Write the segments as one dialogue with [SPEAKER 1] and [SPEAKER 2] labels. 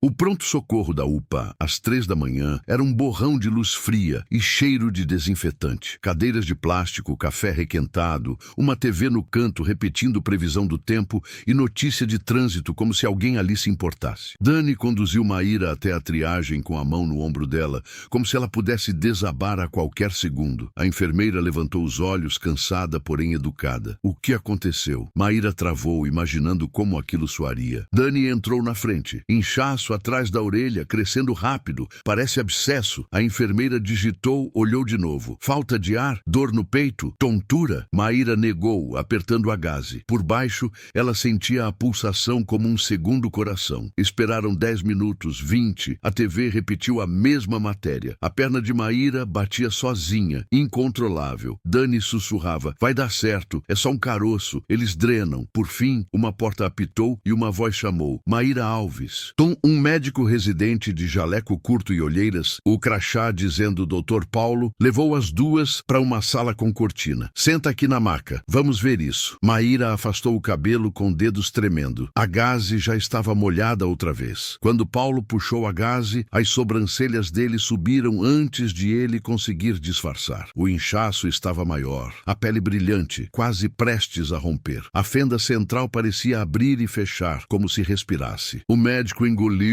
[SPEAKER 1] O pronto-socorro da UPA, às 3 da manhã, era um borrão de luz fria e cheiro de desinfetante. Cadeiras de plástico, café requentado, uma TV no canto repetindo previsão do tempo e notícia de trânsito como se alguém ali se importasse. Dani conduziu Maíra até a triagem com a mão no ombro dela, como se ela pudesse desabar a qualquer segundo. A enfermeira levantou os olhos, cansada, porém educada. O que aconteceu? Maíra travou, imaginando como aquilo soaria. Dani entrou na frente, inchaço atrás da orelha, crescendo rápido, parece abscesso. A enfermeira digitou, olhou de novo. Falta de ar, dor no peito, tontura. Maíra negou, apertando a gaze. Por baixo, ela sentia a pulsação como um segundo coração. Esperaram 10 minutos, 20. A TV repetiu a mesma matéria. A perna de Maíra batia sozinha, incontrolável. Dani sussurrava: vai dar certo, é só um caroço, eles drenam. Por fim, uma porta apitou e uma voz chamou: Maíra Alves. Um médico residente de jaleco curto e olheiras, o crachá dizendo Dr. Paulo, levou as duas para uma sala com cortina. Senta aqui na maca, vamos ver isso. Maíra afastou o cabelo com dedos tremendo. A gaze já estava molhada outra vez. Quando Paulo puxou a gaze, as sobrancelhas dele subiram antes de ele conseguir disfarçar. O inchaço estava maior, a pele brilhante, quase prestes a romper. A fenda central parecia abrir e fechar, como se respirasse. O médico engoliu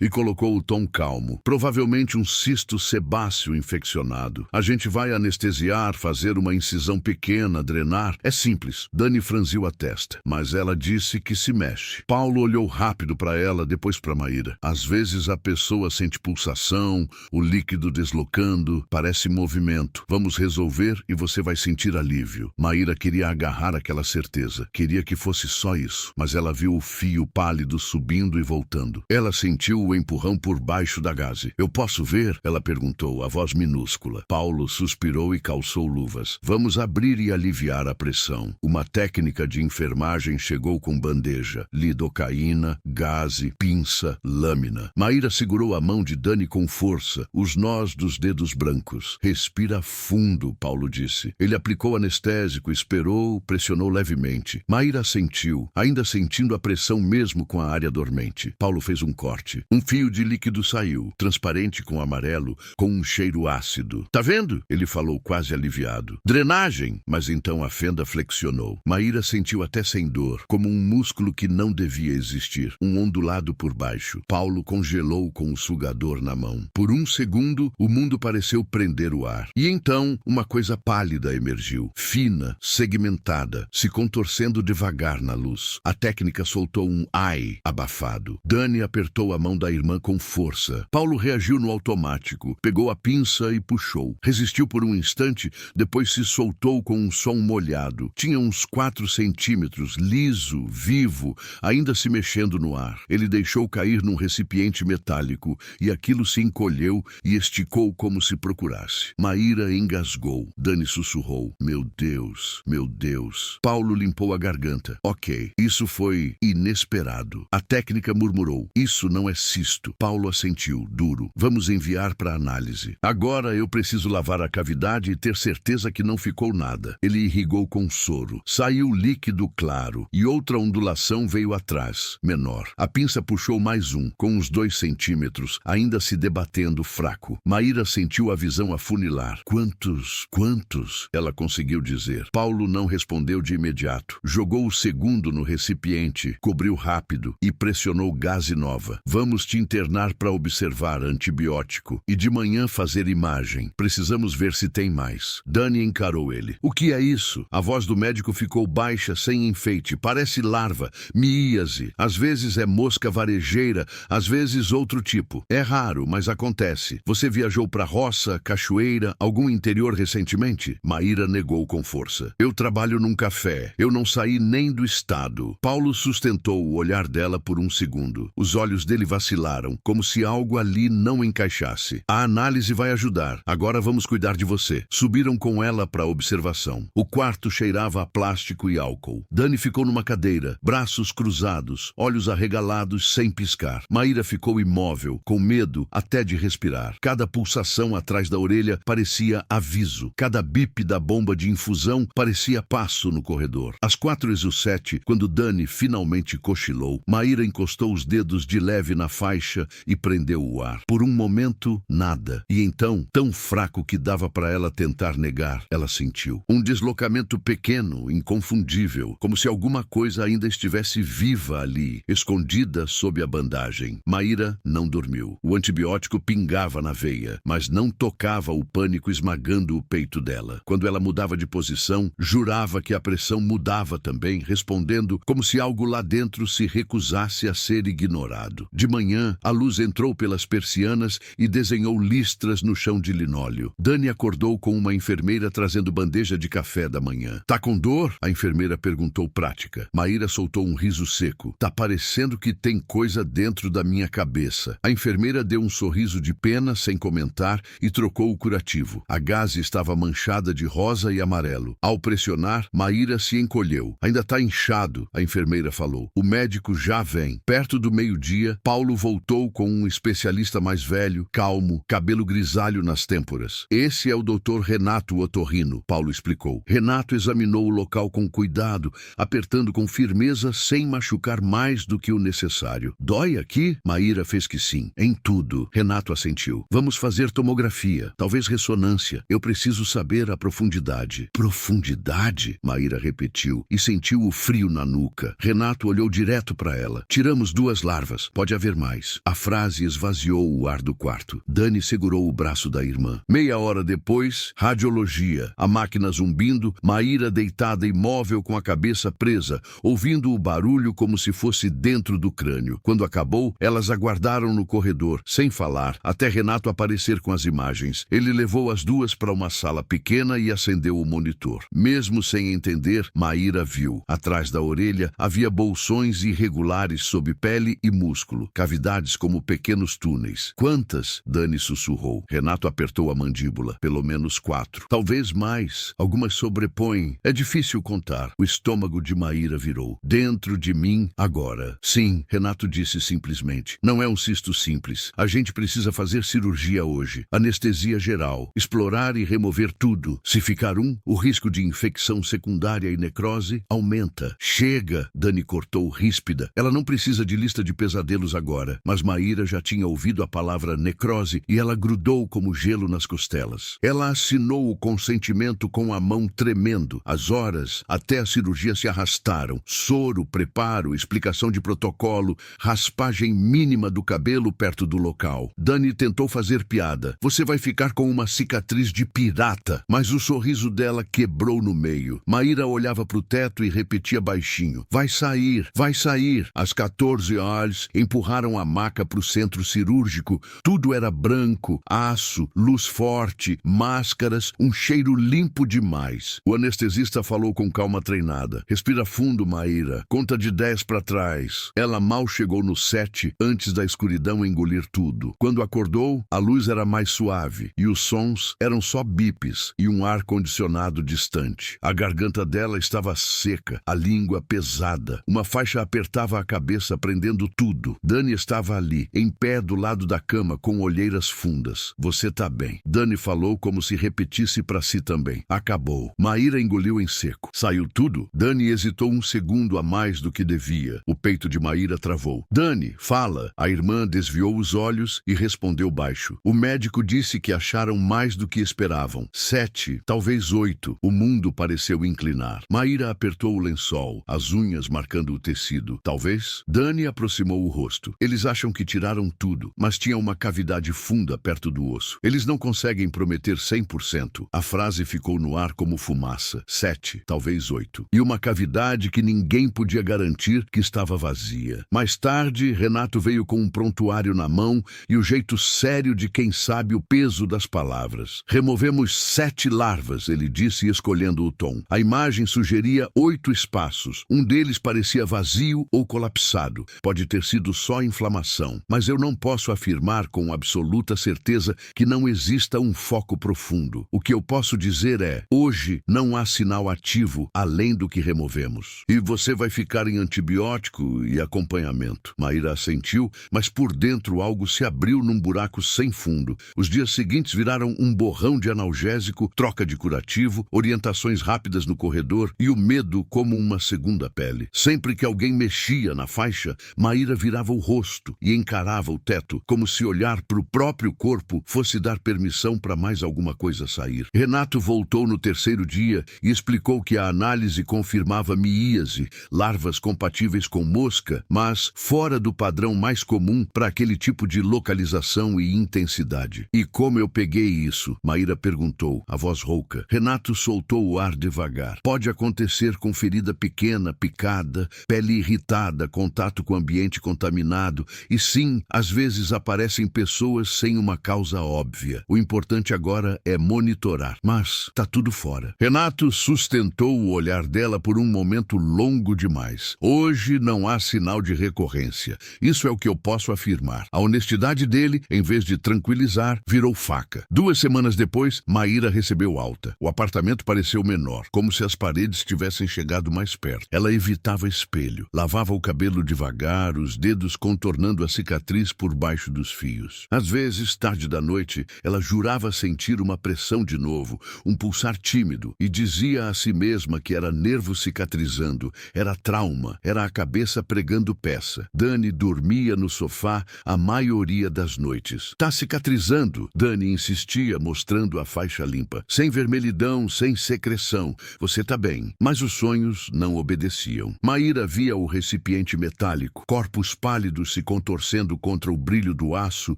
[SPEAKER 1] e colocou o tom calmo. Provavelmente um cisto sebáceo infeccionado. A gente vai anestesiar, fazer uma incisão pequena, drenar. É simples. Dani franziu a testa, mas ela disse que se mexe. Paulo olhou rápido para ela, depois para Maíra. Às vezes a pessoa sente pulsação, o líquido deslocando, parece movimento. Vamos resolver e você vai sentir alívio. Maíra queria agarrar aquela certeza. Queria que fosse só isso, mas ela viu o fio pálido subindo e voltando. Ela sentiu o empurrão por baixo da gaze. Eu posso ver? Ela perguntou, a voz minúscula. Paulo suspirou e calçou luvas. Vamos abrir e aliviar a pressão. Uma técnica de enfermagem chegou com bandeja, lidocaína, gaze, pinça, lâmina. Maíra segurou a mão de Dani com força, os nós dos dedos brancos. Respira fundo, Paulo disse. Ele aplicou anestésico, esperou, pressionou levemente. Maíra sentiu, ainda sentindo a pressão mesmo com a área dormente. Paulo fez um corte. Um fio de líquido saiu, transparente com amarelo, com um cheiro ácido. Tá vendo? Ele falou quase aliviado. Drenagem! Mas então a fenda flexionou. Maíra sentiu até sem dor, como um músculo que não devia existir, um ondulado por baixo. Paulo congelou com o sugador na mão. Por um segundo, o mundo pareceu prender o ar. E então, uma coisa pálida emergiu, fina, segmentada, se contorcendo devagar na luz. A técnica soltou um ai abafado. Dani apertou a mão da irmã com força. Paulo reagiu no automático, pegou a pinça e puxou. Resistiu por um instante, depois se soltou com um som molhado. Tinha uns 4 centímetros, liso, vivo, ainda se mexendo no ar. Ele deixou cair num recipiente metálico e aquilo se encolheu e esticou como se procurasse. Maíra engasgou. Dani sussurrou: meu Deus, meu Deus. Paulo limpou a garganta. Ok, isso foi inesperado. A técnica murmurou: isso não é cisto. Paulo assentiu, duro. Vamos enviar para análise. Agora eu preciso lavar a cavidade e ter certeza que não ficou nada. Ele irrigou com soro. Saiu líquido claro e outra ondulação veio atrás, menor. A pinça puxou mais um, com uns 2 centímetros, ainda se debatendo fraco. Maíra sentiu a visão afunilar. Quantos? Ela conseguiu dizer. Paulo não respondeu de imediato. Jogou o segundo no recipiente, cobriu rápido e pressionou gaze nova. Vamos te internar para observar antibiótico e de manhã fazer imagem. Precisamos ver se tem mais. Dani encarou ele. O que é isso? A voz do médico ficou baixa, sem enfeite. Parece larva, miíase. Às vezes é mosca varejeira, às vezes outro tipo. É raro, mas acontece. Você viajou para roça, cachoeira, algum interior recentemente? Maíra negou com força. Eu trabalho num café. Eu não saí nem do estado. Paulo sustentou o olhar dela por um segundo. Os olhos dele vacilaram, como se algo ali não encaixasse. A análise vai ajudar. Agora vamos cuidar de você. Subiram com ela para a observação. O quarto cheirava a plástico e álcool. Dani ficou numa cadeira, braços cruzados, olhos arregalados sem piscar. Maíra ficou imóvel, com medo até de respirar. Cada pulsação atrás da orelha parecia aviso. Cada bip da bomba de infusão parecia passo no corredor. Às 4h07, quando Dani finalmente cochilou, Maíra encostou os dedos de leve na faixa e prendeu o ar. Por um momento, nada. E então, tão fraco que dava para ela tentar negar, ela sentiu um deslocamento pequeno, inconfundível, como se alguma coisa ainda estivesse viva ali, escondida sob a bandagem. Maíra não dormiu. O antibiótico pingava na veia, mas não tocava o pânico esmagando o peito dela. Quando ela mudava de posição, jurava que a pressão mudava também, respondendo como se algo lá dentro se recusasse a ser ignorado. De manhã, a luz entrou pelas persianas e desenhou listras no chão de linóleo. Dani acordou com uma enfermeira trazendo bandeja de café da manhã. "Tá com dor?" A enfermeira perguntou prática. Maíra soltou um riso seco. "Tá parecendo que tem coisa dentro da minha cabeça." A enfermeira deu um sorriso de pena, sem comentar, e trocou o curativo. A gaze estava manchada de rosa e amarelo. Ao pressionar, Maíra se encolheu. "Ainda tá inchado", a enfermeira falou. "O médico já vem." Perto do meio-dia, Paulo voltou com um especialista mais velho, calmo, cabelo grisalho nas têmporas. "Esse é o Dr. Renato Otorrino", Paulo explicou. Renato examinou o local com cuidado, apertando com firmeza sem machucar mais do que o necessário. "Dói aqui?" Maíra fez que sim. "Em tudo." Renato assentiu. "Vamos fazer tomografia, talvez ressonância. Eu preciso saber a profundidade." "Profundidade?" Maíra repetiu e sentiu o frio na nuca. Renato olhou direto para ela. "Tiramos 2 larvas. Pode haver mais." A frase esvaziou o ar do quarto. Dani segurou o braço da irmã. Meia hora depois, radiologia. A máquina zumbindo, Maíra deitada imóvel com a cabeça presa, ouvindo o barulho como se fosse dentro do crânio. Quando acabou, elas aguardaram no corredor, sem falar, até Renato aparecer com as imagens. Ele levou as duas para uma sala pequena e acendeu o monitor. Mesmo sem entender, Maíra viu. Atrás da orelha havia bolsões irregulares sob pele e músculo, cavidades como pequenos túneis. "Quantas?" Dani sussurrou. Renato apertou a mandíbula. "Pelo menos 4. Talvez mais. Algumas sobrepõem. É difícil contar." O estômago de Maíra virou. "Dentro de mim, agora." "Sim," Renato disse simplesmente. "Não é um cisto simples. A gente precisa fazer cirurgia hoje. Anestesia geral. Explorar e remover tudo. Se ficar o risco de infecção secundária e necrose aumenta." "Chega!" Dani cortou ríspida. Ela não precisa de lista de pesadelos agora. Mas Maíra já tinha ouvido a palavra necrose e ela grudou como gelo nas costelas. Ela assinou o consentimento com a mão tremendo. As horas até a cirurgia se arrastaram. Soro, preparo, explicação de protocolo, raspagem mínima do cabelo perto do local. Dani tentou fazer piada. "Você vai ficar com uma cicatriz de pirata." Mas o sorriso dela quebrou no meio. Maíra olhava para o teto e repetia baixinho: "Vai sair, vai sair." Às 14 horas, empurraram a maca para o centro cirúrgico. Tudo era branco, aço, luz forte, máscaras, um cheiro limpo demais. O anestesista falou com calma treinada: "Respira fundo, Maíra. Conta de 10 para trás." Ela mal chegou no 7 antes da escuridão engolir tudo. Quando acordou, a luz era mais suave e os sons eram só bipes e um ar-condicionado distante. A garganta dela estava seca, a língua pesada. Uma faixa apertava a cabeça, prendendo tudo. Dani estava ali, em pé do lado da cama, com olheiras fundas. "Você tá bem." Dani falou como se repetisse para si também. "Acabou." Maíra engoliu em seco. "Saiu tudo?" Dani hesitou um segundo a mais do que devia. O peito de Maíra travou. "Dani, fala." A irmã desviou os olhos e respondeu baixo. "O médico disse que acharam mais do que esperavam. 7, talvez 8. O mundo pareceu inclinar. Maíra apertou o lençol, as unhas marcando o tecido. "Talvez?" Dani aproximou o rosto. "Eles acham que tiraram tudo, mas tinha uma cavidade funda perto do osso. Eles não conseguem prometer 100%. A frase ficou no ar como fumaça. 7, talvez 8. E uma cavidade que ninguém podia garantir que estava vazia. Mais tarde, Renato veio com um prontuário na mão e o jeito sério de quem sabe o peso das palavras. "Removemos 7 larvas", ele disse, escolhendo o tom. A imagem sugeria 8 espaços. Um deles parecia vazio ou colapsado. Pode ter sido só inflamação, mas eu não posso afirmar com absoluta certeza que não exista um foco profundo. O que eu posso dizer é: hoje não há sinal ativo além do que removemos. E você vai ficar em antibiótico e acompanhamento." Maíra assentiu, mas por dentro algo se abriu num buraco sem fundo. Os dias seguintes viraram um borrão de analgésico, troca de curativo, orientações rápidas no corredor e o medo como uma segunda pele. Sempre que alguém mexia na faixa, Maíra virava virava o rosto e encarava o teto, como se olhar para o próprio corpo fosse dar permissão para mais alguma coisa sair. Renato voltou no terceiro dia e explicou que a análise confirmava miíase, larvas compatíveis com mosca, mas fora do padrão mais comum para aquele tipo de localização e intensidade. E como eu peguei isso? Maíra perguntou, a voz rouca. Renato soltou o ar devagar. Pode acontecer com ferida pequena, picada, pele irritada, contato com ambiente contaminado, e sim, às vezes aparecem pessoas sem uma causa óbvia. O importante agora é monitorar. Mas tá tudo fora. Renato sustentou o olhar dela por um momento longo demais. Hoje não há sinal de recorrência. Isso é o que eu posso afirmar. A honestidade dele, em vez de tranquilizar, virou faca. 2 semanas depois, Maíra recebeu alta. O apartamento pareceu menor, como se as paredes tivessem chegado mais perto. Ela evitava espelho, lavava o cabelo devagar, os dedos contornando a cicatriz por baixo dos fios. Às vezes, tarde da noite, ela jurava sentir uma pressão de novo, um pulsar tímido, e dizia a si mesma que era nervo cicatrizando, era trauma, era a cabeça pregando peça. Dani dormia no sofá a maioria das noites. Tá cicatrizando, Dani insistia, mostrando a faixa limpa. Sem vermelhidão, sem secreção. Você tá bem. Mas os sonhos não obedeciam. Maíra via o recipiente metálico, corpos pálidos se contorcendo contra o brilho do aço,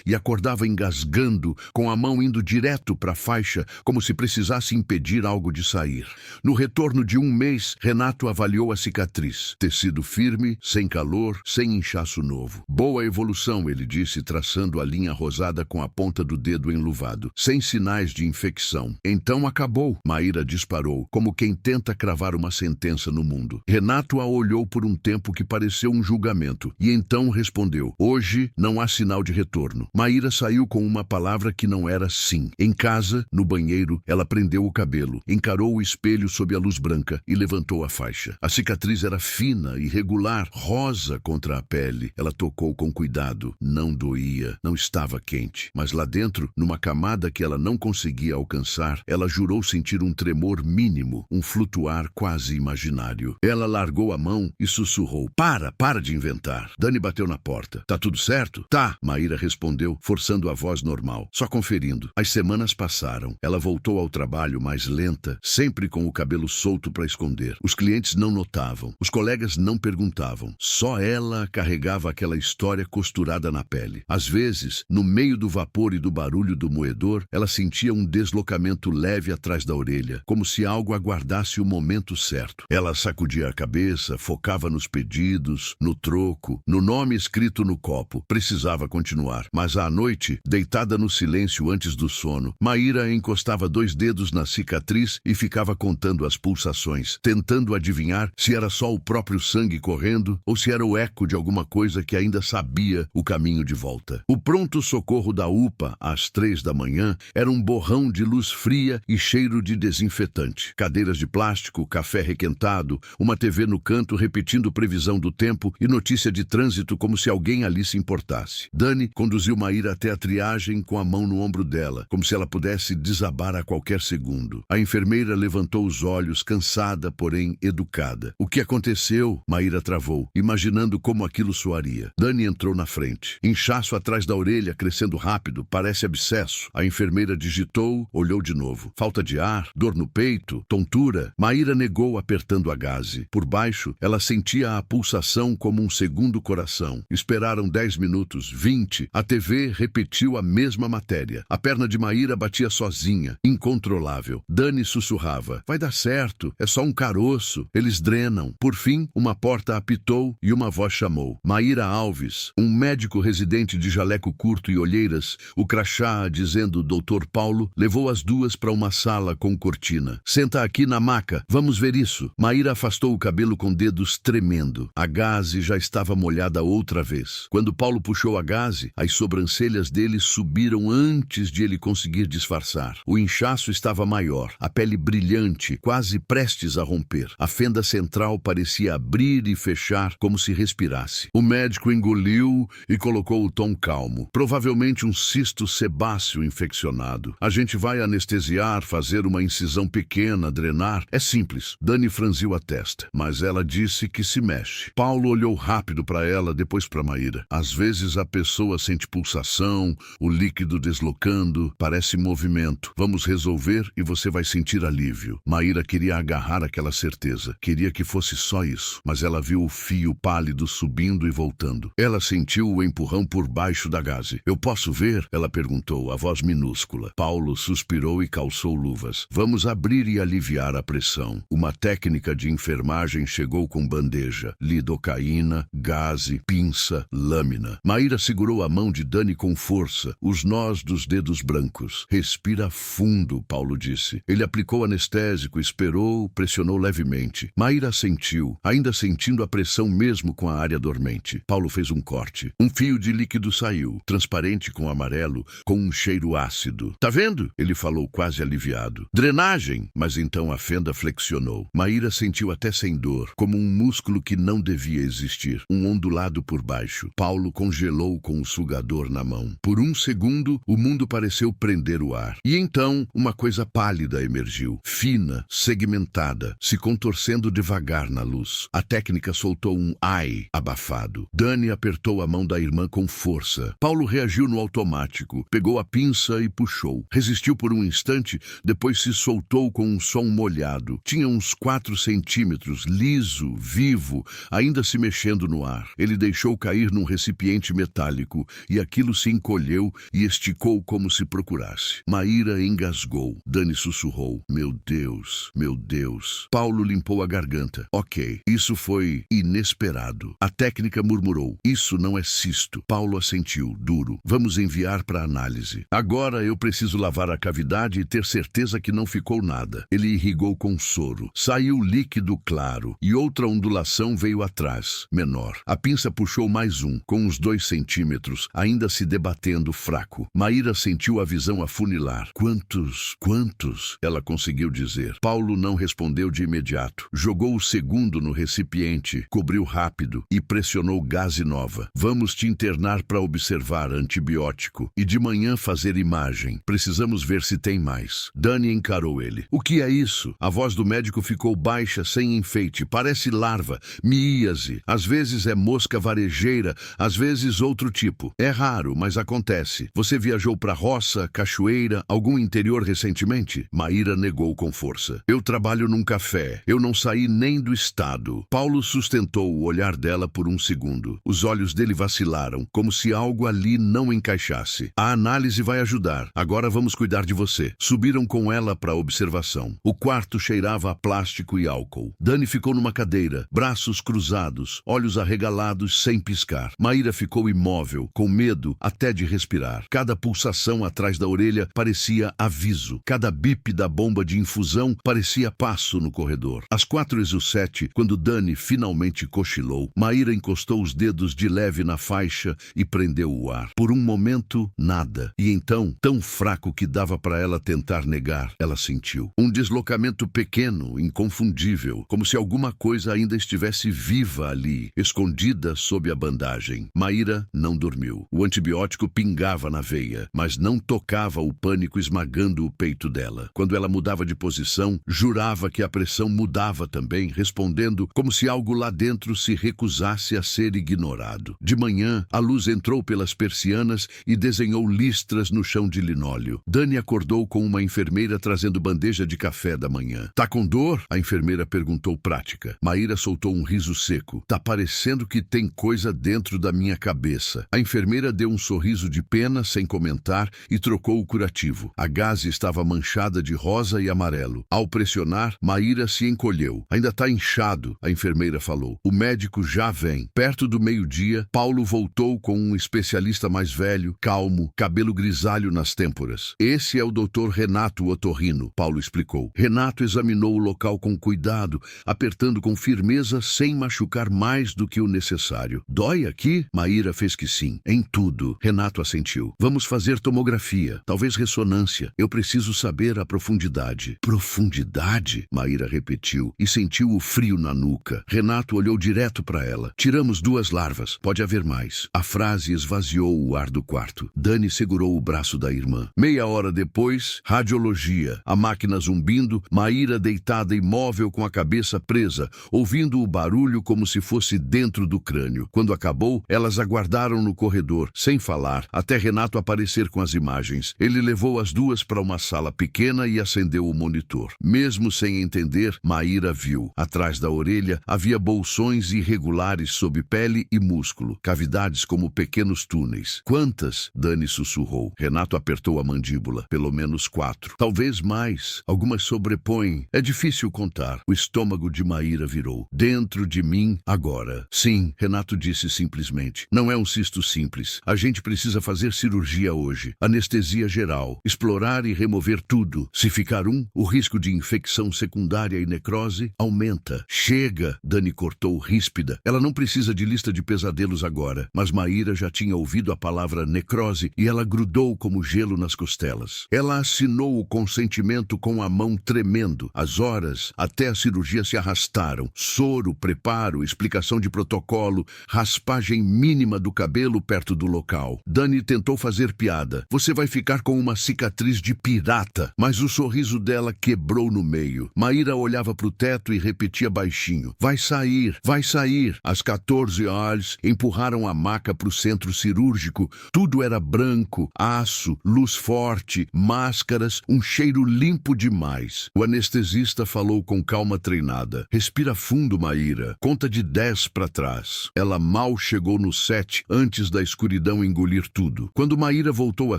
[SPEAKER 1] e acordava engasgando, com a mão indo direto para a faixa, como se precisasse impedir algo de sair. No retorno de 1 mês, Renato avaliou a cicatriz. Tecido firme, sem calor, sem inchaço novo. Boa evolução, ele disse, traçando a linha rosada com a ponta do dedo enluvado. Sem sinais de infecção. Então acabou, Maíra disparou, como quem tenta cravar uma sentença no mundo. Renato a olhou por um tempo que pareceu um julgamento, e então respondeu, hoje não há sinal de retorno. Maíra saiu com uma palavra que não era sim. Em casa, no banheiro, ela prendeu o cabelo, encarou o espelho sob a luz branca e levantou a faixa. A cicatriz era fina, irregular, rosa contra a pele. Ela tocou com cuidado. Não doía, não estava quente. Mas lá dentro, numa camada que ela não conseguia alcançar, ela jurou sentir um tremor mínimo, um flutuar quase imaginário. Ela largou a mão e sussurrou, para de inventar. Dani bateu na porta. Tá tudo certo? Tá, Maíra respondeu, forçando a voz normal. Só conferindo. As semanas passaram. Ela voltou ao trabalho mais lenta, sempre com o cabelo solto para esconder. Os clientes não notavam. Os colegas não perguntavam. Só ela carregava aquela história costurada na pele. Às vezes, no meio do vapor e do barulho do moedor, ela sentia um deslocamento leve atrás da orelha, como se algo aguardasse o momento certo. Ela sacudia a cabeça, focava nos pedidos, no troco, no nome escrito no copo. Precisava continuar. Mas à noite, deitada no silêncio antes do sono, Maíra encostava 2 dedos na cicatriz e ficava contando as pulsações, tentando adivinhar se era só o próprio sangue correndo ou se era o eco de alguma coisa que ainda sabia o caminho de volta. O pronto-socorro da UPA, às 3 da manhã, era um borrão de luz fria e cheiro de desinfetante. Cadeiras de plástico, café requentado, uma TV no canto repetindo previsão do tempo e notícia de trânsito como se alguém ali se importasse. Dani conduziu Maíra até a triagem com a mão no ombro dela, como se ela pudesse desabar a qualquer segundo. A enfermeira levantou os olhos, cansada, porém educada. O que aconteceu? Maíra travou, imaginando como aquilo soaria. Dani entrou na frente. Inchaço atrás da orelha, crescendo rápido, parece abscesso. A enfermeira digitou, olhou de novo. Falta de ar, dor no peito, tontura. Maíra negou, apertando a gaze. Por baixo, ela sentia a pulsação como um segundo coração. Esperaram 10 minutos, 20. A TV repetiu a mesma matéria. A perna de Maíra batia sozinha, incontrolável. Dani sussurrava. Vai dar certo, é só um caroço. Eles drenam. Por fim, uma porta apitou e uma voz chamou. Maíra Alves, um médico residente de jaleco curto e olheiras, o crachá dizendo Dr. Paulo, levou as duas para uma sala com cortina. Senta aqui na maca, vamos ver isso. Maíra afastou o cabelo com dedos tremendo. A gaze já estava molhada outra vez. Quando Paulo puxou a gaze, as sobrancelhas dele subiram antes de ele conseguir disfarçar. O inchaço estava maior, a pele brilhante, quase prestes a romper. A fenda central parecia abrir e fechar como se respirasse. O médico engoliu e colocou o tom calmo. Provavelmente um cisto sebáceo infeccionado. A gente vai anestesiar, fazer uma incisão pequena, drenar. É simples. Dani franziu a testa, mas ela disse que se mexe. Paulo olhou rápido para ela, depois para Maíra. Às vezes a pessoa sente pulsação, o líquido deslocando, parece movimento. Vamos resolver e você vai sentir alívio. Maíra queria agarrar aquela certeza. Queria que fosse só isso. Mas ela viu o fio pálido subindo e voltando. Ela sentiu o empurrão por baixo da gaze. Eu posso ver? Ela perguntou, a voz minúscula. Paulo suspirou e calçou luvas. Vamos abrir e aliviar a pressão. Uma técnica de enfermagem chegou com bandeja, lidocaína, gaze, pinça, lâmina. Maíra segurou a mão de Dani com força, os nós dos dedos brancos. Respira fundo, Paulo disse. Ele aplicou anestésico, esperou, pressionou levemente. Maíra sentiu, ainda sentindo a pressão mesmo com a área dormente. Paulo fez um corte. Um fio de líquido saiu, transparente com amarelo, com um cheiro ácido. Tá vendo? Ele falou quase aliviado. Drenagem! Mas então a fenda flexionou. Maíra sentiu até sem dor, como um músculo que não devia existir. Um ondulado por baixo. Paulo congelou com o sugador na mão. Por um segundo, o mundo pareceu prender o ar. E então, uma coisa pálida emergiu. Fina, segmentada, se contorcendo devagar na luz. A técnica soltou um ai abafado. Dani apertou a mão da irmã com força. Paulo reagiu no automático. Pegou a pinça e puxou. Resistiu por um instante, depois se soltou com um som molhado. Tinha uns 4 centímetros, liso, vivo, ainda se mexendo no ar. Ele deixou cair num recipiente metálico e aquilo se encolheu e esticou como se procurasse. Maíra engasgou. Dani sussurrou. Meu Deus, meu Deus. Paulo limpou a garganta. Ok, isso foi inesperado. A técnica murmurou. Isso não é cisto. Paulo assentiu, duro. Vamos enviar para análise. Agora eu preciso lavar a cavidade e ter certeza que não ficou nada. Ele irrigou com soro. Saiu líquido claro e outra ondulação veio atrás, menor. A pinça puxou mais um, com uns 2 centímetros, ainda se debatendo fraco. Maíra sentiu a visão afunilar. Quantos? Ela conseguiu dizer. Paulo não respondeu de imediato. Jogou o segundo no recipiente, cobriu rápido e pressionou gaze nova. Vamos te internar para observar antibiótico e de manhã fazer imagem. Precisamos ver se tem mais. Dani encarou ele. O que é isso? A voz do médico ficou baixa, sem enfeite. Parece larva, miíase. Às vezes é mosca varejeira, às vezes outro tipo. É raro, mas acontece. Você viajou para roça, cachoeira, algum interior recentemente? Maíra negou com força. Eu trabalho num café. Eu não saí nem do estado. Paulo sustentou o olhar dela por um segundo. Os olhos dele vacilaram, como se algo ali não encaixasse. A análise vai ajudar. Agora vamos cuidar de você. Subiram com ela para a observação. O quarto cheirava a plástico e álcool. Dani ficou numa cadeira, braços cruzados, olhos arregalados sem piscar. Maíra ficou imóvel, com medo até de respirar. Cada pulsação atrás da orelha parecia aviso. Cada bip da bomba de infusão parecia passo no corredor. Às 4h07, quando Dani finalmente cochilou, Maíra encostou os dedos de leve na faixa e prendeu o ar. Por um momento, nada. E então, tão fraco que dava para ela tentar negar, ela sentiu. Um deslocamento pequeno, inconfundível, como se alguma coisa ainda estivesse viva ali, escondida sob a bandagem. Maíra não dormiu. O antibiótico pingava na veia, mas não tocava o pânico esmagando o peito dela. Quando ela mudava de posição, jurava que a pressão mudava também, respondendo como se algo lá dentro se recusasse a ser ignorado. De manhã, a luz entrou pelas persianas e desenhou listras no chão de linóleo. Dani acordou com uma enfermeira trazendo bandeja de café da manhã. Tá com dor? A enfermeira perguntou prática. Maíra soltou um riso seco. Tá parecendo que tem coisa dentro da minha cabeça. A enfermeira deu um sorriso de pena, sem comentar, e trocou o curativo. A gaze estava manchada de rosa e amarelo. Ao pressionar, Maíra se encolheu. Ainda tá inchado, a enfermeira falou. O médico já vem. Perto do meio-dia, Paulo voltou com um especialista mais velho, calmo, cabelo grisalho nas têmporas. Esse é o Dr. Renato Otorrino, Paulo explicou. Renato examinou o local com cuidado, apertando com firmeza sem machucar mais do que o necessário. Dói aqui? Maíra fez que sim. Em tudo. Renato assentiu. Vamos fazer tomografia, talvez ressonância. Eu preciso saber a profundidade. Profundidade? Maíra repetiu e sentiu o frio na nuca. Renato olhou direto para ela. Tiramos 2 larvas. Pode haver mais. A frase esvaziou o ar do quarto. Dani segurou o braço da irmã. Meia hora depois, radiologia. A máquina zumbindo, Maíra deitada imóvel com a cabeça presa, ouvindo o barulho como se fosse dentro do do crânio. Quando acabou, elas aguardaram no corredor, sem falar, até Renato aparecer com as imagens. Ele levou as duas para uma sala pequena e acendeu o monitor. Mesmo sem entender, Maíra viu. Atrás da orelha havia bolsões irregulares sob pele e músculo, cavidades como pequenos túneis. Quantas? Dani sussurrou. Renato apertou a mandíbula. Pelo menos 4. Talvez mais. Algumas sobrepõem. É difícil contar. O estômago de Maíra virou. Dentro de mim, agora. Sim, Renato disse simplesmente. Não é um cisto simples. A gente precisa fazer cirurgia hoje. Anestesia geral. Explorar e remover tudo. Se ficar o risco de infecção secundária e necrose aumenta. Chega, Dani cortou ríspida. Ela não precisa de lista de pesadelos agora. Mas Maíra já tinha ouvido a palavra necrose e ela grudou como gelo nas costelas. Ela assinou o consentimento com a mão tremendo. As horas até a cirurgia se arrastaram. Soro, preparo, explicação de protocolo, raspagem mínima do cabelo perto do local. Dani tentou fazer piada. Você vai ficar com uma cicatriz de pirata. Mas o sorriso dela quebrou no meio. Maíra olhava para o teto e repetia baixinho. Vai sair, vai sair. Às 14 horas, empurraram a maca para o centro cirúrgico. Tudo era branco, aço, luz forte, máscaras, um cheiro limpo demais. O anestesista falou com calma treinada. Respira fundo, Maíra. Conta de 10 para trás. Ela mal chegou no 7 antes da escuridão engolir tudo. Quando Maíra voltou a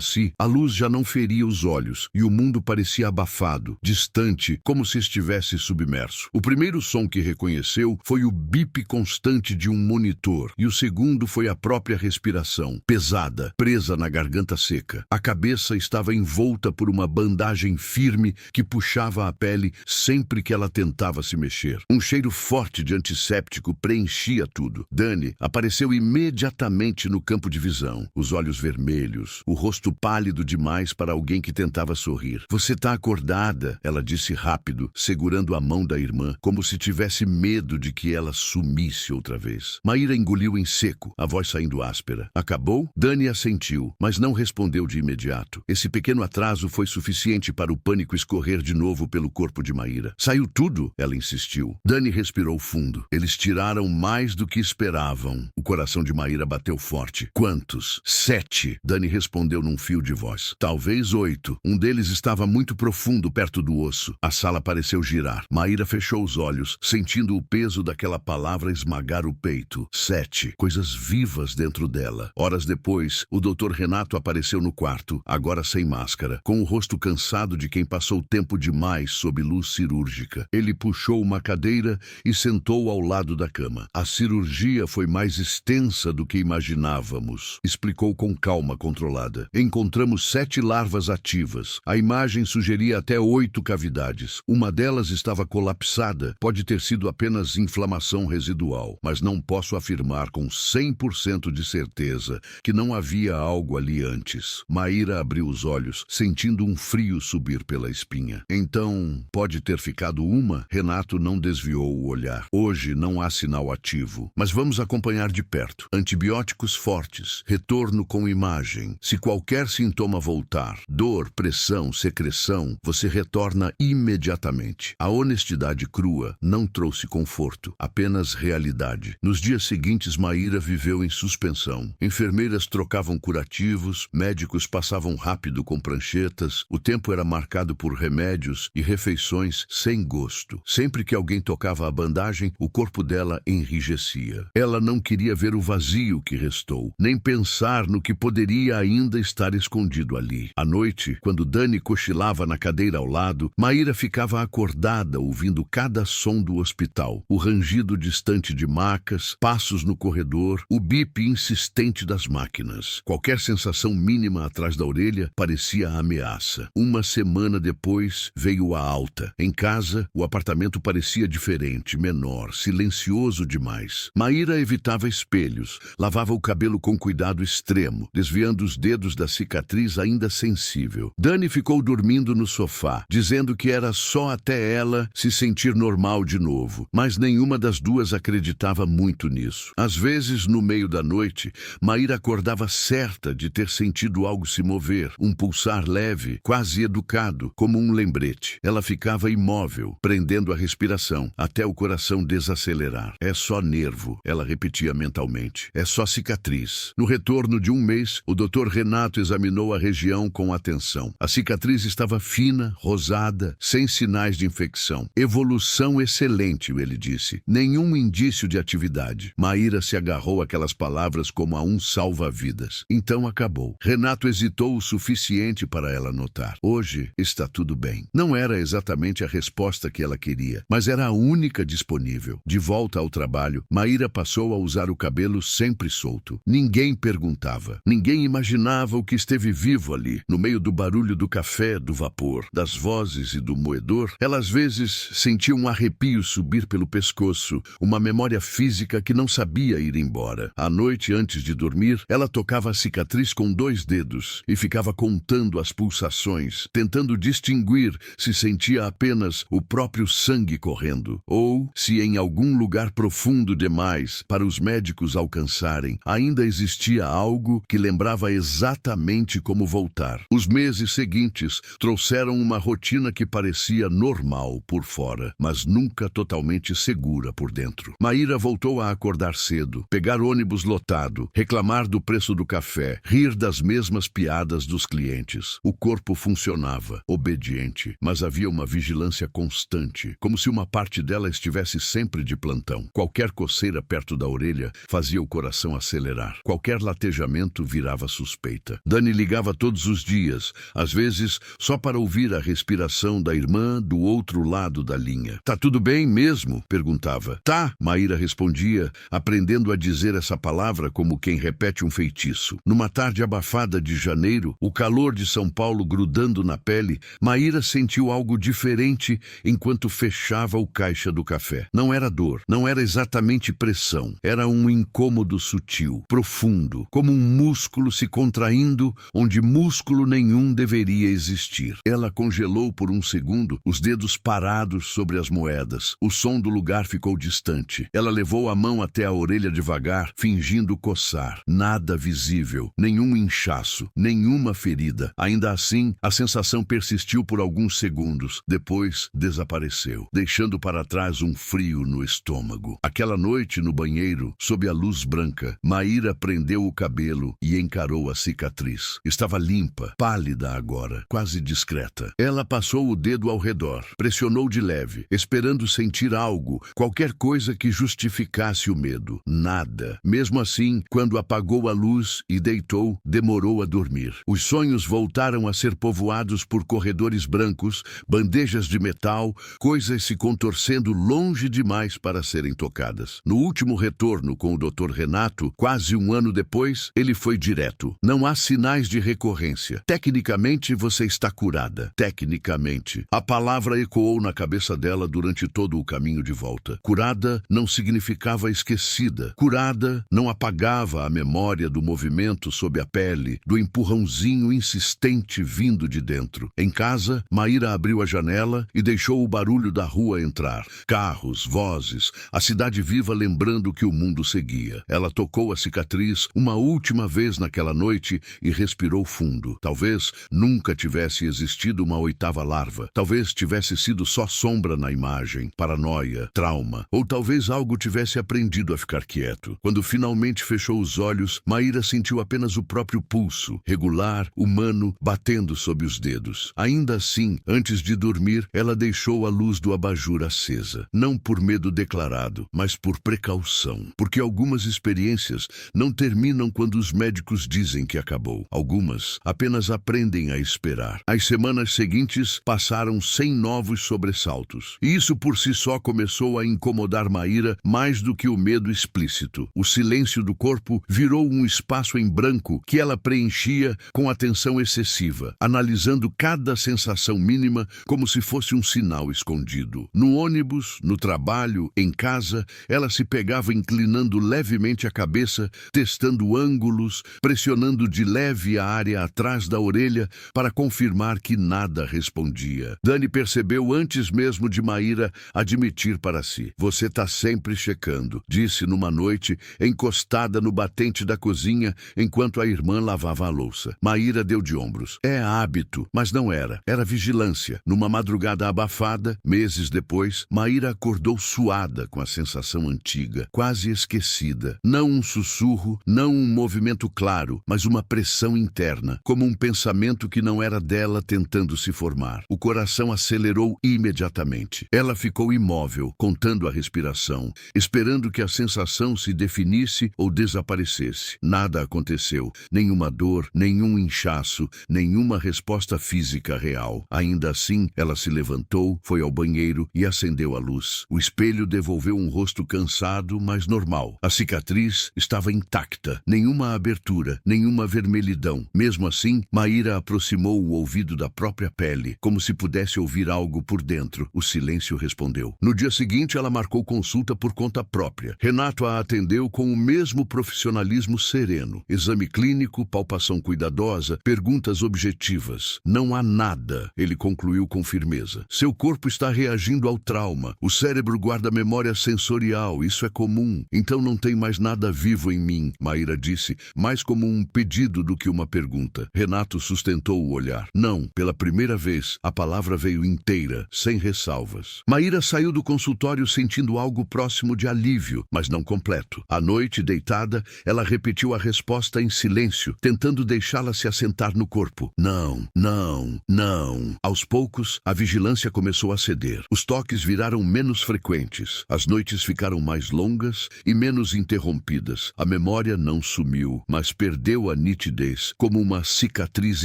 [SPEAKER 1] si, a luz já não feria os olhos e o mundo parecia abafado, distante, como se estivesse submerso. O primeiro som que reconheceu foi o bip constante de um monitor e o segundo foi a própria respiração, pesada, presa na garganta seca. A cabeça estava envolta por uma bandagem firme que puxava a pele sempre que ela tentava se mexer. Um cheiro forte de antisséptico preenchia tudo. Dani apareceu imediatamente no campo de visão, os olhos vermelhos, o rosto pálido demais para alguém que tentava sorrir. Você tá acordada, ela disse rápido, segurando a mão da irmã, como se tivesse medo de que ela sumisse outra vez. Maíra engoliu em seco, a voz saindo áspera. Acabou? Dani assentiu, mas não respondeu de imediato. Esse pequeno atraso foi suficiente para o pânico escorrer de novo pelo corpo de Maíra. Saiu tudo? Ela insistiu. Dani respirou fundo. Eles tiraram mais do que esperavam. O coração de Maíra bateu forte. Quantos? 7. Dani respondeu num fio de voz. Talvez 8. Um deles estava muito profundo perto do osso. A sala pareceu girar. Maíra fechou os olhos, sentindo o peso daquela palavra esmagar o peito. 7. Coisas vivas dentro dela. Horas depois, o Dr. Renato apareceu no quarto, agora sem máscara, com o rosto cansado de quem passou tempo demais sob luz cirúrgica. Ele puxou uma cadeira e sentou ao lado da cama. A cirurgia foi mais extensa do que imaginávamos, explicou com calma controlada. Encontramos 7 larvas ativas. A imagem sugeria até 8 cavidades. Uma delas estava colapsada. Pode ter sido apenas inflamação residual, mas não posso afirmar com 100% de certeza que não havia algo ali antes. Maíra abriu os olhos, sentindo um frio subir pela espinha. Então, pode ter ficado uma? Renato não desviou o olhar. Hoje não há sinal ativo, mas vamos acompanhar de perto. Antibióticos fortes, retorno com imagem. Se qualquer sintoma voltar, dor, pressão, secreção, você retorna imediatamente. A honestidade crua não trouxe conforto, apenas realidade. Nos dias seguintes, Maíra viveu em suspensão. Enfermeiras trocavam curativos, médicos passavam rápido com pranchetas, o tempo era marcado por remédios e refeições sem gosto. Sempre que alguém tocava a bandagem, o corpo dela enrijecia. Ela não queria ver o vazio que restou, nem pensar no que poderia ainda estar escondido ali. À noite, quando Dani cochilava na cadeira ao lado, Maíra ficava acordada ouvindo cada som do hospital, o rangido distante de macas, passos no corredor, o bip insistente das máquinas. Qualquer sensação mínima atrás da orelha parecia ameaça. Uma semana depois, veio a alta. Em casa, o apartamento parecia diferente, menor, silencioso demais. Maíra evitava espelhos, lavava o cabelo com cuidado extremo, desviando os dedos da cicatriz ainda sensível. Dani ficou dormindo no sofá, dizendo que era só até ela se sentir normal de novo, mas nenhuma das duas acreditava muito nisso. Às vezes, no meio da noite, Maíra acordava certa de ter sentido algo se mover, um pulsar leve, quase educado, como um lembrete. Ela ficava imóvel, prendendo a respiração, até o coração desacelerar. É só nervo, vivo, ela repetia mentalmente. É só cicatriz. No retorno de um mês, o Dr. Renato examinou a região com atenção. A cicatriz estava fina, rosada, sem sinais de infecção. Evolução excelente, ele disse. Nenhum indício de atividade. Maíra se agarrou àquelas palavras como a um salva-vidas. Então acabou. Renato hesitou o suficiente para ela notar. Hoje está tudo bem. Não era exatamente a resposta que ela queria, mas era a única disponível. De volta ao trabalho, Maíra passou a usar o cabelo sempre solto. Ninguém perguntava. Ninguém imaginava o que esteve vivo ali, no meio do barulho do café, do vapor, das vozes e do moedor. Ela às vezes sentia um arrepio subir pelo pescoço, uma memória física que não sabia ir embora. À noite, antes de dormir, ela tocava a cicatriz com 2 dedos e ficava contando as pulsações, tentando distinguir se sentia apenas o próprio sangue correndo, ou se em algum lugar profundo demais para os médicos alcançarem, ainda existia algo que lembrava exatamente como voltar. Os meses seguintes trouxeram uma rotina que parecia normal por fora, mas nunca totalmente segura por dentro. Maíra voltou a acordar cedo, pegar ônibus lotado, reclamar do preço do café, rir das mesmas piadas dos clientes. O corpo funcionava, obediente, mas havia uma vigilância constante, como se uma parte dela estivesse sempre de plantão. Qualquer coceira perto da orelha fazia o coração acelerar. Qualquer latejamento virava suspeita. Dani ligava todos os dias, às vezes só para ouvir a respiração da irmã do outro lado da linha. Tá tudo bem mesmo? Perguntava. Tá, Maíra respondia, aprendendo a dizer essa palavra como quem repete um feitiço. Numa tarde abafada de janeiro, o calor de São Paulo grudando na pele, Maíra sentiu algo diferente enquanto fechava o caixa do café. Não era dor, não era exatamente pressão, era um incômodo sutil, profundo, como um músculo se contraindo onde músculo nenhum deveria existir. Ela congelou por um segundo, os dedos parados sobre as moedas. O som do lugar ficou distante. Ela levou a mão até a orelha devagar, fingindo coçar. Nada visível, nenhum inchaço, nenhuma ferida. Ainda assim, a sensação persistiu por alguns segundos. Depois, desapareceu, deixando para trás um frio no estômago. Aquela noite, no banheiro, sob a luz branca, Maíra prendeu o cabelo e encarou a cicatriz. Estava limpa, pálida agora, quase discreta. Ela passou o dedo ao redor, pressionou de leve, esperando sentir algo, qualquer coisa que justificasse o medo. Nada. Mesmo assim, quando apagou a luz e deitou, demorou a dormir. Os sonhos voltaram a ser povoados por corredores brancos, bandejas de metal, coisas se contorcendo longe demais para serem tocadas. No último retorno com o Dr. Renato, quase um ano depois, ele foi direto. Não há sinais de recorrência. Tecnicamente, você está curada. Tecnicamente. A palavra ecoou na cabeça dela durante todo o caminho de volta. Curada não significava esquecida. Curada não apagava a memória do movimento sob a pele, do empurrãozinho insistente vindo de dentro. Em casa, Maíra abriu a janela e deixou o barulho da rua entrar. Carros, vozes, a cidade viva lembrando que o mundo seguia. Ela tocou a cicatriz uma última vez naquela noite e respirou fundo. Talvez nunca tivesse existido uma 8ª larva. Talvez tivesse sido só sombra na imagem, paranoia, trauma. Ou talvez algo tivesse aprendido a ficar quieto. Quando finalmente fechou os olhos, Maíra sentiu apenas o próprio pulso, regular, humano, batendo sob os dedos. Ainda assim, antes de dormir, ela deixou a luz do abajur acesa. Não por medo declarado, mas por precaução. Porque algumas experiências não terminam quando os médicos dizem que acabou. Algumas apenas aprendem a esperar. As semanas seguintes passaram sem novos sobressaltos. E isso por si só começou a incomodar Maíra mais do que o medo explícito. O silêncio do corpo virou um espaço em branco que ela preenchia com atenção excessiva, analisando cada sensação mínima como se fosse um sinal escondido. No ônibus, no trabalho, em casa, ela se pegava inclinando levemente a cabeça, testando ângulos, pressionando de leve a área atrás da orelha para confirmar que nada respondia. Dani percebeu antes mesmo de Maíra admitir para si. Você tá sempre checando, disse numa noite, encostada no batente da cozinha enquanto a irmã lavava a louça. Maíra deu de ombros. É hábito, mas não era. Era vigilância. Numa madrugada abafada, meses depois, Maíra acordou suada com a sensação antiga antiga, quase esquecida. Não um sussurro, não um movimento claro, mas uma pressão interna, como um pensamento que não era dela tentando se formar. O coração acelerou imediatamente. Ela ficou imóvel, contando a respiração, esperando que a sensação se definisse ou desaparecesse. Nada aconteceu, nenhuma dor, nenhum inchaço, nenhuma resposta física real. Ainda assim, ela se levantou, foi ao banheiro e acendeu a luz. O espelho devolveu um rosto cansado, mas normal. A cicatriz estava intacta, nenhuma abertura, nenhuma vermelhidão. Mesmo assim, Maíra aproximou o ouvido da própria pele, como se pudesse ouvir algo por dentro. O silêncio respondeu. No dia seguinte, ela marcou consulta por conta própria. Renato a atendeu com o mesmo profissionalismo sereno. Exame clínico, palpação cuidadosa, perguntas objetivas. Não há nada, ele concluiu com firmeza. Seu corpo está reagindo ao trauma. O cérebro guarda memória sensorial, isso é comum. Então não tem mais nada vivo em mim, Maíra disse, mais como um pedido do que uma pergunta. Renato sustentou o olhar. Não, pela primeira vez, a palavra veio inteira, sem ressalvas. Maíra saiu do consultório sentindo algo próximo de alívio, mas não completo. À noite, deitada, ela repetiu a resposta em silêncio, tentando deixá-la se assentar no corpo. Não, não, não. Aos poucos, a vigilância começou a ceder. Os toques viraram menos frequentes. As noites ficaram mais longas e menos interrompidas. A memória não sumiu, mas perdeu a nitidez, como uma cicatriz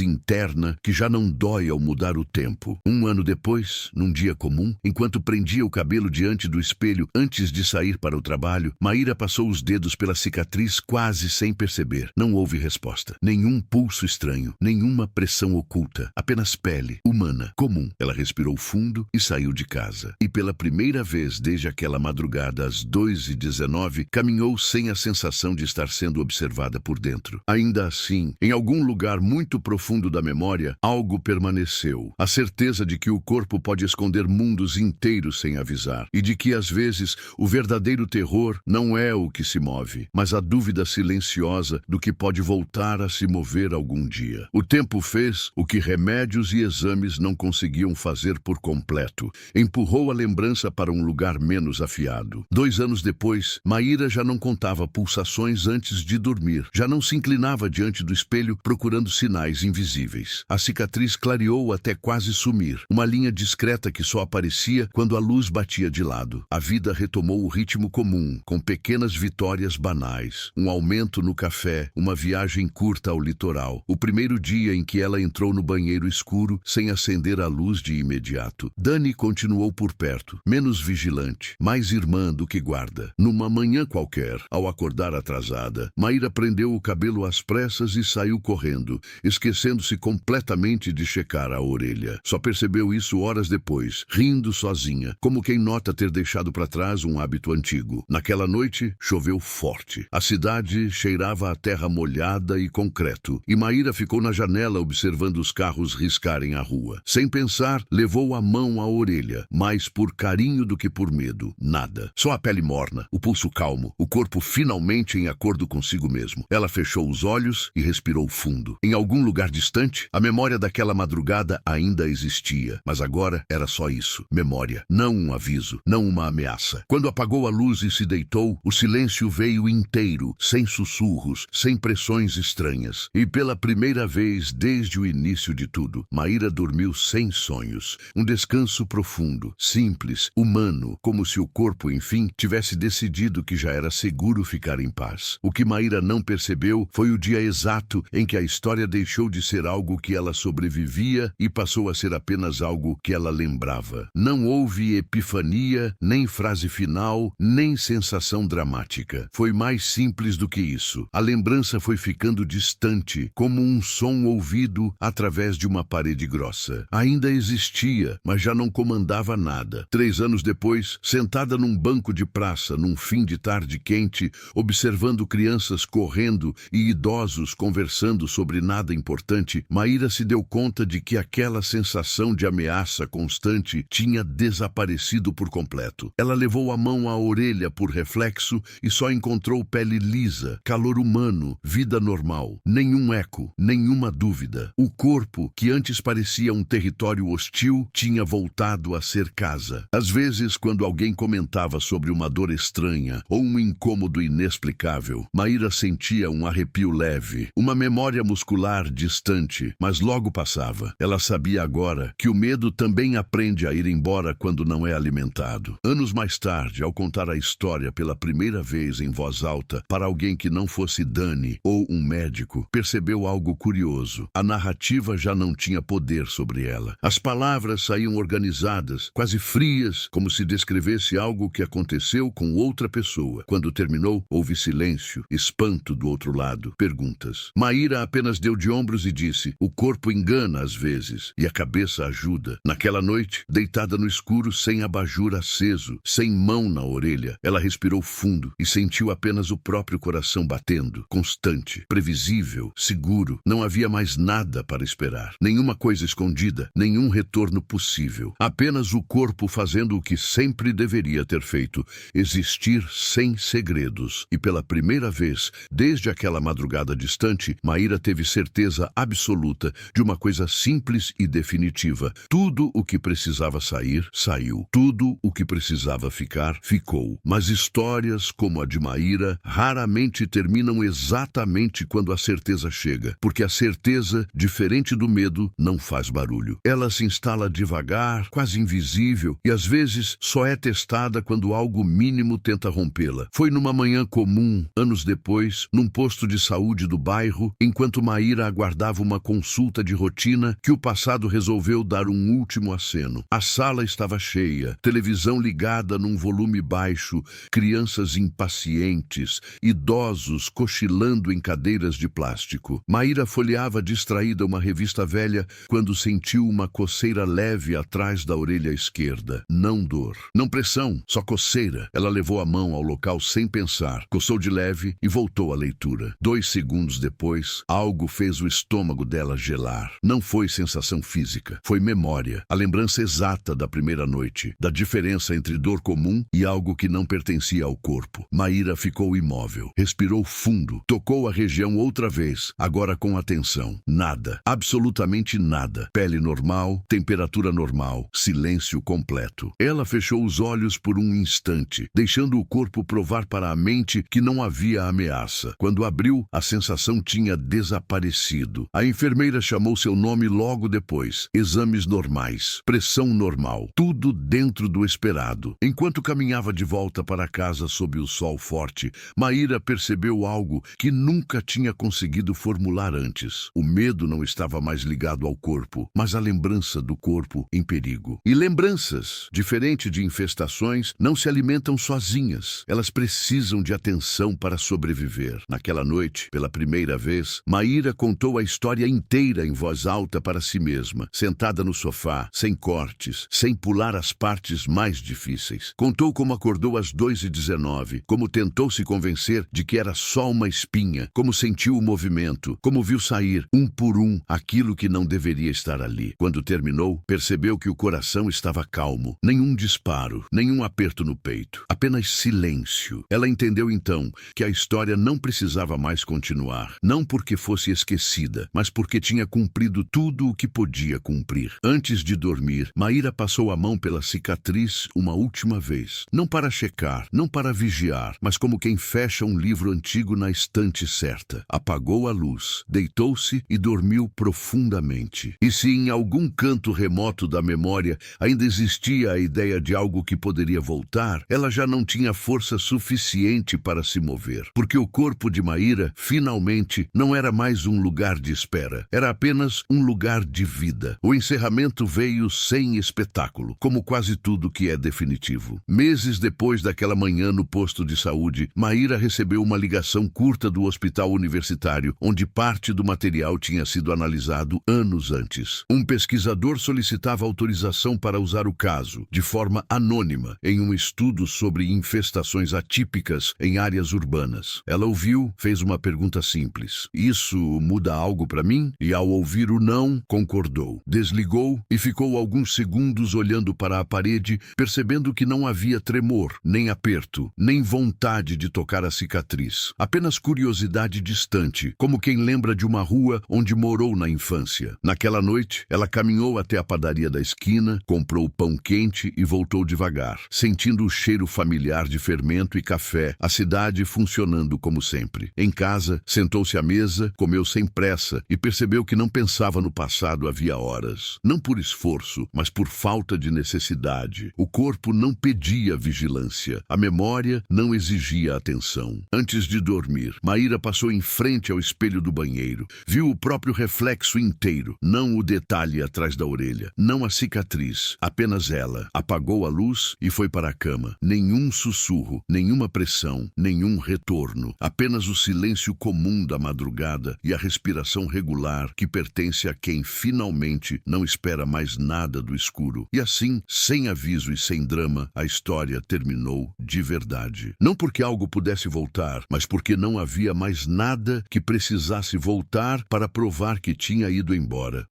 [SPEAKER 1] interna que já não dói ao mudar o tempo. Um ano depois, num dia comum, enquanto prendia o cabelo diante do espelho antes de sair para o trabalho, Maíra passou os dedos pela cicatriz quase sem perceber. Não houve resposta. Nenhum pulso estranho, nenhuma pressão oculta. Apenas pele, humana, comum. Ela respirou fundo e saiu de casa. E pela primeira vez desde aquela madrugada às 2h19, caminhou sem a sensação de estar sendo observada por dentro. Ainda assim, em algum lugar muito profundo da memória, algo permaneceu. A certeza de que o corpo pode esconder mundos inteiros sem avisar. E de que, às vezes, o verdadeiro terror não é o que se move, mas a dúvida silenciosa do que pode voltar a se mover algum dia. O tempo fez o que remédios e exames não conseguiam fazer por completo. Empurrou a lembrança para um lugar menos afiado. 2 anos depois, Maíra já não contava pulsações antes de dormir. Já não se inclinava diante do espelho procurando sinais invisíveis. A cicatriz clareou até quase sumir. Uma linha discreta que só aparecia quando a luz batia de lado. A vida retomou o ritmo comum, com pequenas vitórias banais. Um aumento no café, uma viagem curta ao litoral. O primeiro dia em que ela entrou no banheiro escuro sem acender a luz de imediato. Dani continuou por perto, menos vigilante, mais irmã do que guarda. Numa manhã qualquer, ao acordar atrasada, Maíra prendeu o cabelo às pressas e saiu correndo, esquecendo-se completamente de checar a orelha. Só percebeu isso horas depois, rindo sozinha, como quem nota ter deixado para trás um hábito antigo. Naquela noite, choveu forte. A cidade cheirava a terra molhada e concreto, e Maíra ficou na janela observando os carros riscarem a rua. Sem pensar, levou a mão à orelha, mais por carinho do que por medo. Nada. Só a pele morna, o pulso calmo, o corpo finalmente em acordo consigo mesmo. Ela fechou os olhos e respirou fundo. Em algum lugar distante, a memória daquela madrugada ainda existia, mas agora era só isso. Memória, não um aviso, não uma ameaça. Quando apagou a luz e se deitou, o silêncio veio inteiro, sem sussurros, sem pressões estranhas. E pela primeira vez desde o início de tudo, Maíra dormiu sem sonhos. Um descanso profundo, simples, humano, como se o corpo, enfim, tivesse decidido que já era seguro ficar em paz. O que Maíra não percebeu foi o dia exato em que a história deixou de ser algo que ela sobrevivia e passou a ser apenas algo que ela lembrava. Não houve epifania, nem frase final, nem sensação dramática. Foi mais simples do que isso. A lembrança foi ficando distante, como um som ouvido através de uma parede grossa. Ainda existia, mas já não comandava nada. 3 anos depois, sentada num banco de praça, num fim de tarde quente, observando crianças correndo e idosos conversando sobre nada importante, Maíra se deu conta de que aquela sensação de ameaça constante tinha desaparecido por completo. Ela levou a mão à orelha por reflexo e só encontrou pele lisa, calor humano, vida normal. Nenhum eco, nenhuma dúvida. O corpo, que antes parecia um território hostil, tinha voltado a ser casa. Às vezes, quando alguém comentava sobre uma dor estranha ou um incômodo inexplicável. Maíra sentia um arrepio leve, uma memória muscular distante, mas logo passava. Ela sabia agora que o medo também aprende a ir embora quando não é alimentado. Anos mais tarde, ao contar a história pela primeira vez em voz alta para alguém que não fosse Dani ou um médico, percebeu algo curioso. A narrativa já não tinha poder sobre ela. As palavras saíam organizadas, quase frias, como se descrevesse algo que aconteceu com outra pessoa. Quando terminou, houve silêncio, espanto do outro lado, perguntas. Maíra apenas deu de ombros e disse: o corpo engana às vezes, e a cabeça ajuda. Naquela noite, deitada no escuro, sem abajur aceso, sem mão na orelha, ela respirou fundo e sentiu apenas o próprio coração batendo, constante, previsível, seguro. Não havia mais nada para esperar. Nenhuma coisa escondida, nenhum retorno possível. Apenas o corpo fazendo o que sempre deveria ter feito, existir sem segredos. E pela primeira vez, desde aquela madrugada distante, Maíra teve certeza absoluta de uma coisa simples e definitiva. Tudo o que precisava sair, saiu. Tudo o que precisava ficar, ficou. Mas histórias como a de Maíra raramente terminam exatamente quando a certeza chega, porque a certeza, diferente do medo, não faz barulho. Ela se instala devagar, quase invisível, e às vezes só é testada quando algo mínimo tenta rompê-la. Foi numa manhã comum, anos depois, num posto de saúde do bairro, enquanto Maíra aguardava uma consulta de rotina, que o passado resolveu dar um último aceno. A sala estava cheia, televisão ligada num volume baixo, crianças impacientes, idosos cochilando em cadeiras de plástico. Maíra folheava distraída uma revista velha quando sentiu uma coceira leve atrás da orelha esquerda. Não dor, não pressão, só coceira. Ela levou a mão ao local sem pensar, coçou de leve e voltou à leitura. 2 segundos depois, algo fez o estômago dela gelar. Não foi sensação física, foi memória, a lembrança exata da primeira noite, da diferença entre dor comum e algo que não pertencia ao corpo. Maíra ficou imóvel, respirou fundo, tocou a região outra vez, agora com atenção. Nada, absolutamente nada. Pele normal, temperatura normal, silêncio completo. Ela fechou os olhos por um instante, deixando o corpo provar para a mente que não havia ameaça. Quando abriu, a sensação tinha desaparecido. A enfermeira chamou seu nome logo depois. Exames normais, pressão normal, tudo dentro do esperado. Enquanto caminhava de volta para casa sob o sol forte, Maíra percebeu algo que nunca tinha conseguido formular antes. O medo não estava mais ligado ao corpo, mas a lembrança do corpo em perigo. E lembranças, diferente de infestações, não se alimentam sozinhas. Elas precisam de atenção para sobreviver. Naquela noite, pela primeira vez, Maíra contou a história inteira em voz alta para si mesma, sentada no sofá, sem cortes, sem pular as partes mais difíceis. Contou como acordou às 2h19, como tentou se convencer de que era só uma espinha, como sentiu o movimento, como viu sair, um por um, aquilo que não deveria estar ali. Quando terminou, percebeu que o coração estava calmo. Nenhum disparo, nenhum aperto no peito, apenas silêncio. Ela entendeu então que a história não precisava mais continuar, não porque fosse esquecida, mas porque tinha cumprido tudo o que podia cumprir. Antes de dormir, Maíra passou a mão pela cicatriz uma última vez, não para checar, não para vigiar, mas como quem fecha um livro antigo na estante certa. Apagou a luz, deitou-se e dormiu profundamente. E se em algum canto remoto da memória ainda existia a ideia de algo que poderia voltar, ela já não tinha força suficiente para se mover, porque o corpo de Maíra, finalmente, não era mais um lugar de espera, era apenas um lugar de vida. O encerramento veio sem espetáculo, como quase tudo que é definitivo. Meses depois daquela manhã no posto de saúde, Maíra recebeu uma ligação curta do hospital universitário, onde parte do material tinha sido analisado anos antes. Um pesquisador solicitava autorização para usar o caso, de forma anônima, em um estudo sobre infestações atípicas em áreas urbanas. Ela ouviu, fez uma pergunta simples: "Isso muda algo para mim?" E ao ouvir o não, concordou. Desligou e ficou alguns segundos olhando para a parede, percebendo que não havia tremor, nem aperto, nem vontade de tocar a cicatriz. Apenas curiosidade distante, como quem lembra de uma rua onde morou na infância. Naquela noite, ela caminhou até a padaria da esquina, comprou pão quente e voltou devagar, sentindo o cheiro cheiro familiar de fermento e café, a cidade funcionando como sempre. Em casa, sentou-se à mesa, comeu sem pressa e percebeu que não pensava no passado havia horas. Não por esforço, mas por falta de necessidade. O corpo não pedia vigilância. A memória não exigia atenção. Antes de dormir, Maíra passou em frente ao espelho do banheiro. Viu o próprio reflexo inteiro, não o detalhe atrás da orelha, não a cicatriz, apenas ela. Apagou a luz e foi para a cama. Nenhum sussurro, nenhuma pressão, nenhum retorno. Apenas o silêncio comum da madrugada e a respiração regular que pertence a quem finalmente não espera mais nada do escuro. E assim, sem aviso e sem drama, a história terminou de verdade. Não porque algo pudesse voltar, mas porque não havia mais nada que precisasse voltar para provar que tinha ido embora.